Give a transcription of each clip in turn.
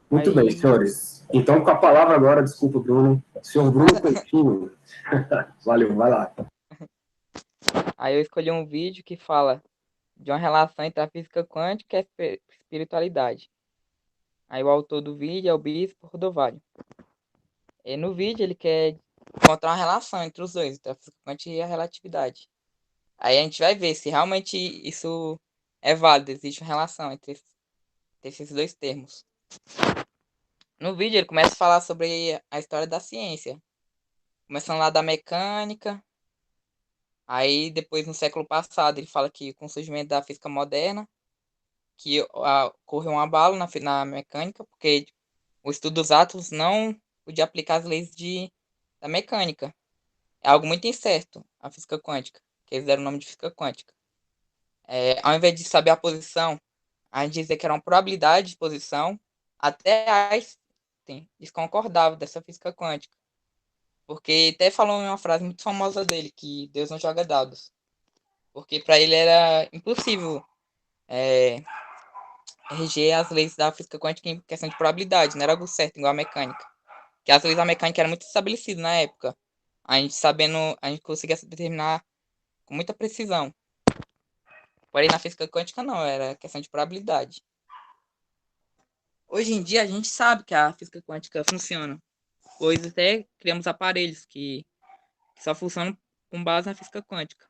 Muito bem, Aí, senhores. Então, com a palavra agora, desculpa, Bruno, senhor Bruno Coutinho. Valeu, vai lá. aí eu escolhi um vídeo que fala de uma relação entre a física quântica e a espiritualidade. Aí o autor do vídeo é o Bispo Rodovalho. E no vídeo ele quer encontrar uma relação entre os dois, entre a física quântica e a relatividade. Aí a gente vai ver se realmente isso é válido, existe uma relação entre esses dois termos. No vídeo ele começa a falar sobre a história da ciência, começando lá da mecânica, aí depois no século passado ele fala que com o surgimento da física moderna, que ocorreu um abalo na mecânica, porque o estudo dos átomos não podia aplicar as leis da mecânica. É algo muito incerto, a física quântica, que eles deram o nome de física quântica. Ao invés de saber a posição, a gente dizia que era uma probabilidade de posição, até Einstein desconcordava dessa física quântica. Porque até falou uma frase muito famosa dele, que Deus não joga dados. Porque para ele era impossível é, reger as leis da física quântica em questão de probabilidade, não era algo certo, igual a mecânica. Que as leis da mecânica eram muito estabelecidas na época. A gente sabendo, a gente conseguia determinar com muita precisão. Porém, na física quântica não, era questão de probabilidade. Hoje em dia a gente sabe que a física quântica funciona, pois até criamos aparelhos que só funcionam com base na física quântica.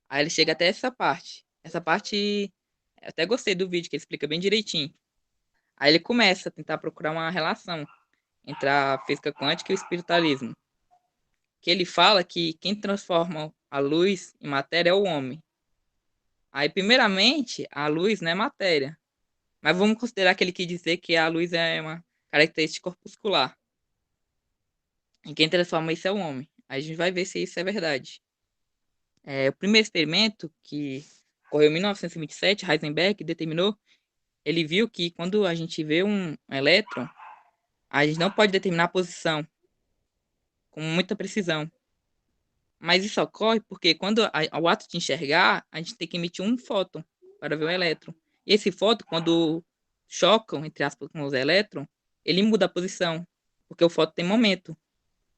Aí ele chega até essa parte. Essa parte, eu até gostei do vídeo, que ele explica bem direitinho. Aí ele começa a tentar procurar uma relação entre a física quântica e o espiritualismo. Que ele fala que quem transforma a luz em matéria é o homem. Aí, primeiramente, a luz não é matéria. Mas vamos considerar que ele quis dizer que a luz é uma característica corpuscular. E quem transforma isso é o homem. Aí a gente vai ver se isso é verdade. O primeiro experimento, que ocorreu em 1927, Heisenberg determinou, ele viu que quando a gente vê um elétron, a gente não pode determinar a posição com muita precisão. Mas isso ocorre porque quando ao ato de enxergar, a gente tem que emitir um fóton para ver o elétron. E esse fóton, quando chocam, entre aspas, com os elétrons, ele muda a posição, porque o fóton tem momento.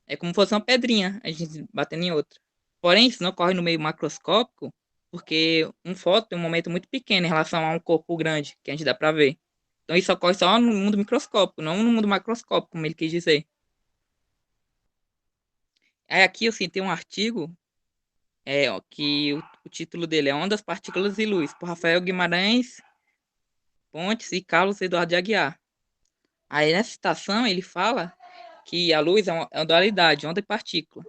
É como se fosse uma pedrinha, a gente batendo em outra. Porém, isso não ocorre no meio macroscópico, porque um fóton tem um momento muito pequeno em relação a um corpo grande, que a gente dá para ver. Então isso ocorre só no mundo microscópico, não no mundo macroscópico, como ele quis dizer. Aí aqui eu citei um artigo ó, que o título dele é Ondas, Partículas e Luz, por Rafael Guimarães Pontes e Carlos Eduardo de Aguiar. Aí nessa citação ele fala que a luz é uma dualidade, onda e partícula.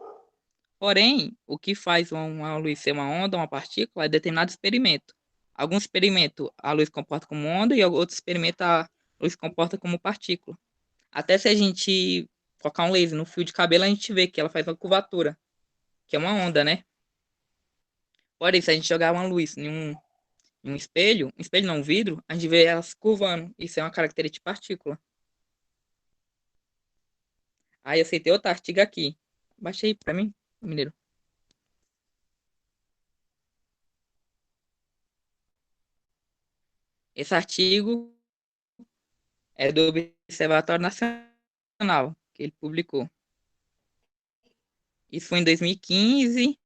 Porém, o que faz uma luz ser uma onda, uma partícula, é determinado experimento. Alguns experimentos a luz comporta como onda e outros experimentos a luz comporta como partícula. Até se a gente colocar um laser no fio de cabelo, a gente vê que ela faz uma curvatura, que é uma onda, né? Porém, se a gente jogar uma luz em um espelho não, um vidro, a gente vê elas curvando. Isso é uma característica de partícula. Aí eu citei outro artigo aqui. Baixei pra mim, mineiro. Esse artigo é do Observatório Nacional, que ele publicou. Isso foi em 2015.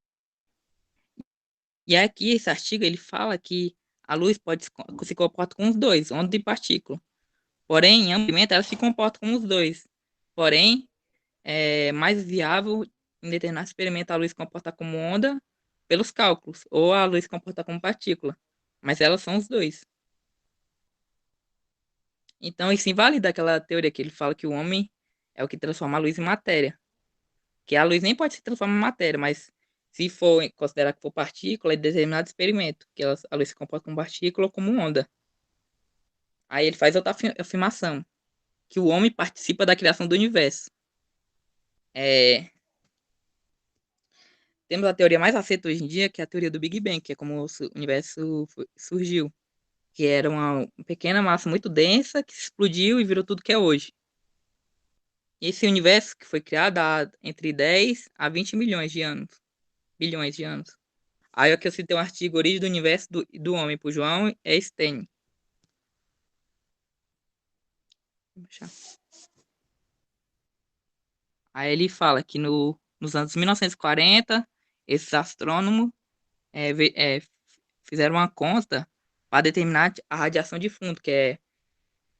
E aqui, esse artigo, ele fala que a luz pode se comporta com os dois, onda e partícula. Porém, em ambiente, ela se comporta com os dois. Porém, é mais viável em determinado experimento a luz se comportar como onda pelos cálculos, ou a luz se comportar como partícula. Mas elas são os dois. Então, isso invalida aquela teoria que ele fala que o homem é o que transforma a luz em matéria. Que a luz nem pode se transformar em matéria, mas se for considerar que for partícula, é determinado experimento, que a luz se comporta como partícula ou como onda. Aí ele faz outra afirmação, que o homem participa da criação do universo. É, temos a teoria mais aceita hoje em dia, que é a teoria do Big Bang, que é como o universo surgiu. Que era uma pequena massa muito densa que explodiu e virou tudo que é hoje. Esse universo que foi criado há entre 10 a 20 milhões de anos. Bilhões de anos. Aí aqui eu citei um artigo Origem do Universo do Homem, por João Stein. Aí ele fala que nos anos 1940, esses astrônomos fizeram uma conta para determinar a radiação de fundo, que é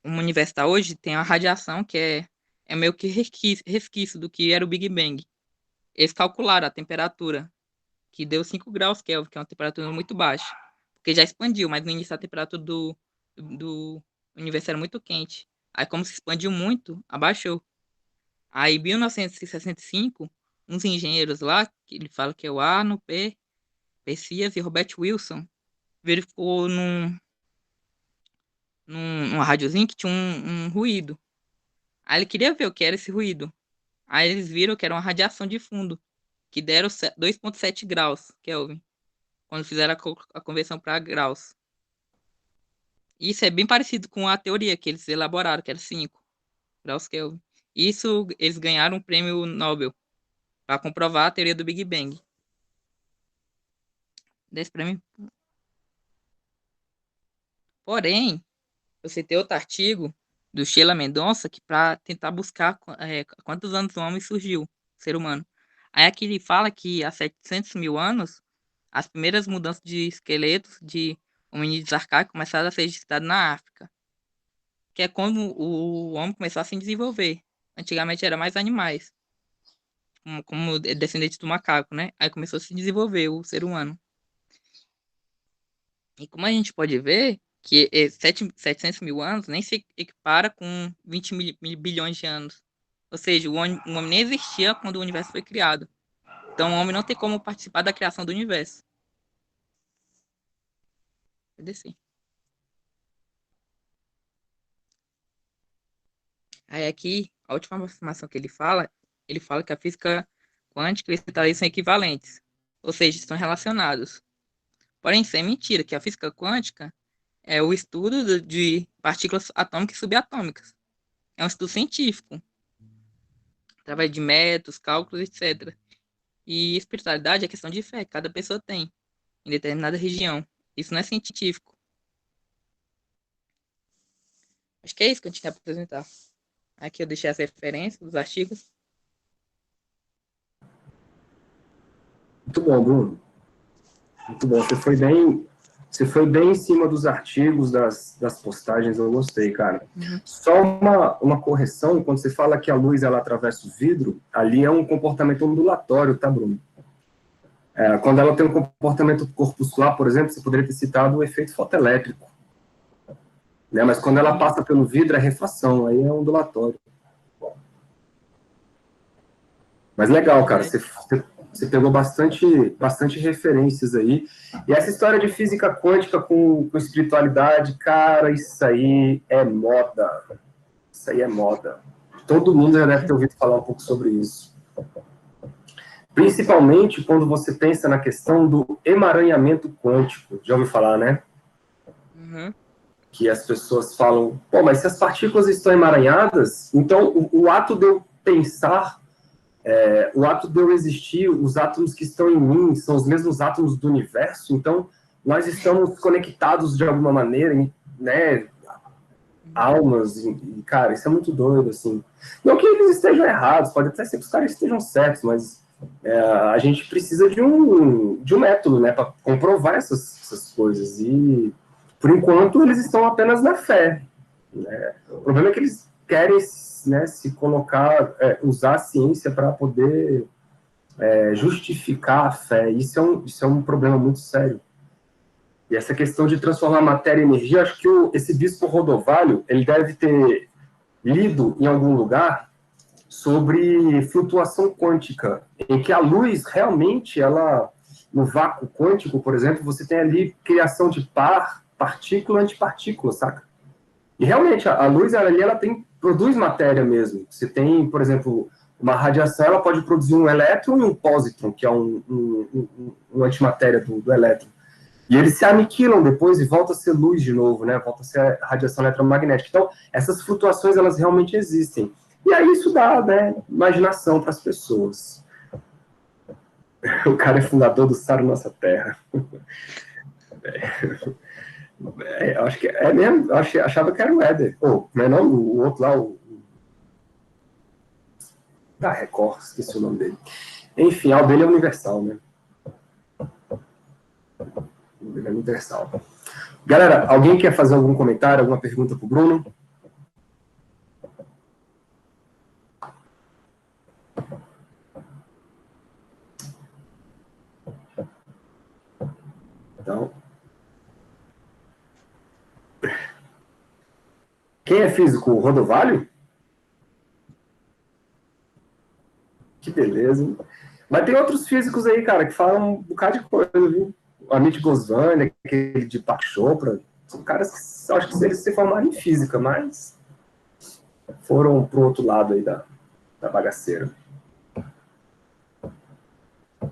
o universo tá hoje, tem a radiação que é meio que resquício do que era o Big Bang. Eles calcularam a temperatura, que deu 5 graus Kelvin, que é uma temperatura muito baixa. Porque já expandiu, mas no início a temperatura do universo era muito quente. Aí, como se expandiu muito, abaixou. Aí, em 1965, uns engenheiros lá, que ele fala que é o Arno P. Percias e Robert Wilson, verificou numa rádiozinha que tinha um ruído. Aí ele queria ver o que era esse ruído. Aí eles viram que era uma radiação de fundo, que deram 2,7 graus Kelvin, quando fizeram a conversão para graus. Isso é bem parecido com a teoria que eles elaboraram, que era 5 graus Kelvin. Isso, eles ganharam um prêmio Nobel para comprovar a teoria do Big Bang. Desse prêmio. Porém, você tem outro artigo do Sheila Mendonça que para tentar buscar quantos anos o homem surgiu, o ser humano. Aí aqui ele fala que há 700 mil anos, as primeiras mudanças de esqueletos de hominídeos arcaicos começaram a ser registradas na África, que é quando o homem começou a se desenvolver. Antigamente era mais animais, como descendente do macaco, né? Aí começou a se desenvolver o ser humano. E como a gente pode ver, que 700 mil anos nem se equipara com 20 bilhões de anos. Ou seja, o homem nem existia quando o universo foi criado. Então o homem não tem como participar da criação do universo. Vou descer. Aí aqui, a última afirmação que ele fala que a física quântica e o espiritualismo são equivalentes. Ou seja, estão relacionados. Porém, isso é mentira, que a física quântica é o estudo de partículas atômicas e subatômicas. É um estudo científico, através de métodos, cálculos, etc. E espiritualidade é questão de fé que cada pessoa tem em determinada região. Isso não é científico. Acho que é isso que a gente quer apresentar. Aqui eu deixei as referências dos artigos. Muito bom, Bruno. Muito bom. Você foi bem em cima dos artigos, das postagens, eu gostei, cara. Uhum. Só uma correção, quando você fala que a luz ela atravessa o vidro, ali é um comportamento ondulatório, tá, Bruno? Quando ela tem um comportamento corpuscular, por exemplo, você poderia ter citado o efeito fotoelétrico. Né? Mas quando ela passa pelo vidro, é refração, aí é ondulatório. Mas legal, cara, você pegou bastante referências aí. E essa história de física quântica com espiritualidade, cara, isso aí é moda. Isso aí é moda. Todo mundo já deve ter ouvido falar um pouco sobre isso. Principalmente quando você pensa na questão do emaranhamento quântico. Já ouviu falar, né? Uhum. Que as pessoas falam, pô, mas se as partículas estão emaranhadas, então o ato de eu pensar, o ato de eu existir, os átomos que estão em mim são os mesmos átomos do universo, então nós estamos conectados de alguma maneira, né, almas, e, cara, isso é muito doido, assim. Não que eles estejam errados, pode até ser que os caras estejam certos, mas a gente precisa de um método, né, para comprovar essas coisas, e por enquanto eles estão apenas na fé, né? O problema é que eles querem, né, se colocar, usar a ciência para poder justificar a fé. Isso é um problema muito sério. E essa questão de transformar matéria em energia, acho que esse bispo Rodovalho, ele deve ter lido em algum lugar sobre flutuação quântica, em que a luz realmente, ela, no vácuo quântico, por exemplo, você tem ali criação de partícula, antipartícula, saca? E realmente, a luz, ela produz matéria mesmo. Você tem, por exemplo, uma radiação, ela pode produzir um elétron e um pósitron, que é um antimatéria do elétron. E eles se aniquilam depois e volta a ser luz de novo, né? Volta a ser radiação eletromagnética. Então, essas flutuações, elas realmente existem. E aí isso dá, né, imaginação para as pessoas. O cara é fundador do Saro Nossa Terra. Eu acho que é mesmo, achava que era o Éder. Ou, não é não? O outro lá, da Record, esqueci o nome dele. Enfim, o dele é universal, né? O dele é universal. Galera, alguém quer fazer algum comentário, alguma pergunta pro Bruno? Então, quem é físico? O Rodovalho? Que beleza, hein? Mas tem outros físicos aí, cara, que falam um bocado de coisa, viu? O Amit Goswami, aquele de Pak Chopra. São caras que acho que eles se formaram em física, mas foram pro outro lado aí da bagaceira.